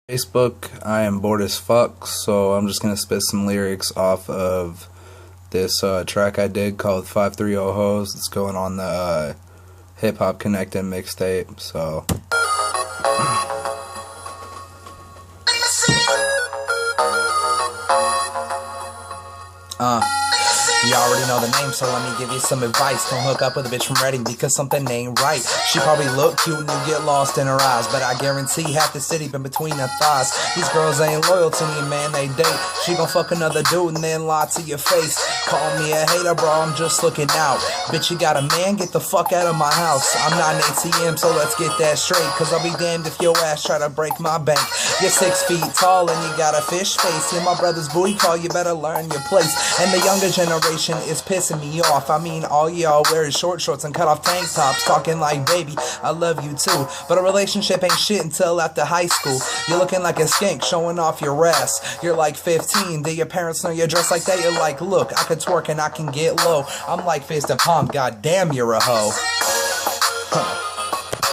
Facebook, I am bored as fuck, so I'm just gonna spit some lyrics off of this track I did called 530 Hoes. It's going on the Hip Hop Connected mixtape, so. You already know the name, so let me give you some advice. Don't hook up with a bitch from Reading because something ain't right. She probably look cute and you get lost in her eyes, but I guarantee half the city been between her thighs. These girls ain't loyal to me, man, they date. She gon' fuck another dude and then lie to your face. Call me a hater, bro, I'm just looking out. Bitch, you got a man? Get the fuck out of my house. I'm not an ATM, so let's get that straight, cause I'll be damned if your ass try to break my bank. You're 6 feet tall and you got a fish face. Hear my brother's booty call, you better learn your place. And the younger generation is pissing me off. I mean, all y'all wear is short shorts and cut off tank tops, talking like, baby, I love you too. But a relationship ain't shit until after high school. You're looking like a skank, showing off your ass. You're like 15, do your parents know you dress like that? You're like, look, I can twerk and I can get low. I'm like fist and palm, goddamn, you're a hoe.